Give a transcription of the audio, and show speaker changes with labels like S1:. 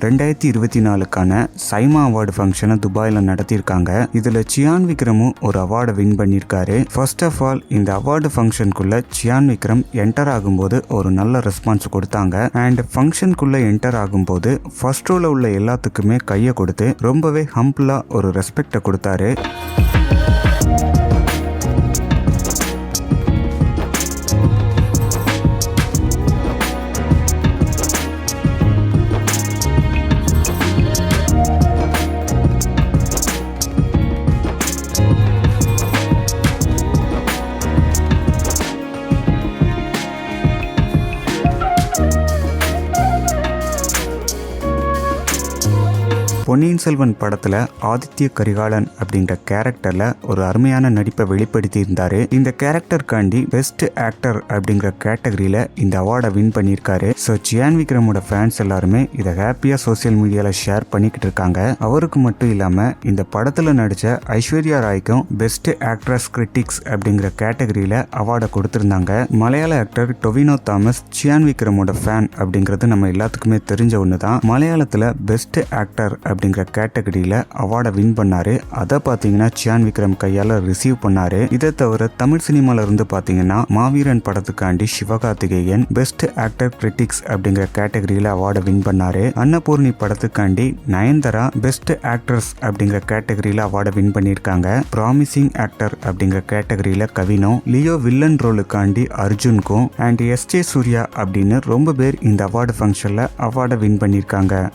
S1: 2024க்கான SIMA award ஃபங்க்ஷனை துபாயில் நடத்தியிருக்காங்க. இதில் சியான் விக்ரமும் ஒரு அவார்டை வின் பண்ணியிருக்காரு. ஃபர்ஸ்ட் ஆஃப் ஆல் இந்த அவார்டு ஃபங்க்ஷனுக்குள்ள சியான் விக்ரம் என்டர் ஆகும்போது ஒரு நல்ல ரெஸ்பான்ஸ் கொடுத்தாங்க. அண்ட் ஃபங்க்ஷனுக்குள்ள என்டர் ஆகும்போது ஃபர்ஸ்ட் ரோல உள்ள எல்லாத்துக்குமே கையை கொடுத்து ரொம்பவே ஹம்பிளா ஒரு ரெஸ்பெக்டை கொடுத்தாரு. பொன்னியின் செல்வன் படத்துல ஆதித்ய கரிகாலன் அப்படின்ற கேரக்டர்ல ஒரு அருமையான நடிப்பை வெளிப்படுத்தி இருந்தாரு. இந்த கேரக்டருக்காண்டி பெஸ்ட் ஆக்டர் அப்படிங்கிற கேட்டகரியில இந்த அவார்டை வின் பண்ணியிருக்காரு. ஸோ சியான் விக்ரமோட ஃபேன்ஸ் எல்லாருமே இதை ஹாப்பியா சோசியல் மீடியால ஷேர் பண்ணிக்கிட்டு இருக்காங்க. அவருக்கு மட்டும் இல்லாம இந்த படத்துல நடிச்ச ஐஸ்வர்யா ராய்க்கும் பெஸ்ட் ஆக்ட்ரஸ் கிரிட்டிக்ஸ் அப்படிங்கிற கேட்டகரியில அவார்டை கொடுத்திருந்தாங்க. மலையாள ஆக்டர் டொவினோ தாமஸ் சியான் விக்ரமோட ஃபேன் அப்படிங்கிறது நம்ம எல்லாத்துக்குமே தெரிஞ்ச ஒண்ணுதான். மலையாளத்துல பெஸ்ட் ஆக்டர் அப்படிங்கிற கேட்டகரியில அவார்டை வின் பண்ணாரு. அதை பாத்தீங்கன்னா சியான் விக்ரம் கையால ரிசீவ் பண்ணாரு. இதை தவிர தமிழ் சினிமால இருந்து பாத்தீங்கன்னா மாவீரன் படத்துக்காண்டி சிவகார்த்திகேயன் பெஸ்ட் ஆக்டர் கிரிட்டிக்ஸ் அப்படிங்கிற கேட்டகரியில அவார்டை வின் பண்ணாரு. அன்னபூர்ணி படத்துக்காண்டி நயன்தாரா பெஸ்ட் ஆக்ட்ரஸ் அப்படிங்கிற கேட்டகரியில அவார்டை வின் பண்ணியிருக்காங்க. ப்ராமிசிங் ஆக்டர் அப்படிங்கிற கேட்டகரியில கவினோ, லியோ வில்லன் ரோலுக்காண்டி அர்ஜுனுக்கும் அண்ட் எஸ்.ஜே. சூர்யா அப்படின்னு ரொம்ப பேர் இந்த அவார்டு ஃபங்க்ஷன்ல அவார்டை வின் பண்ணியிருக்காங்க.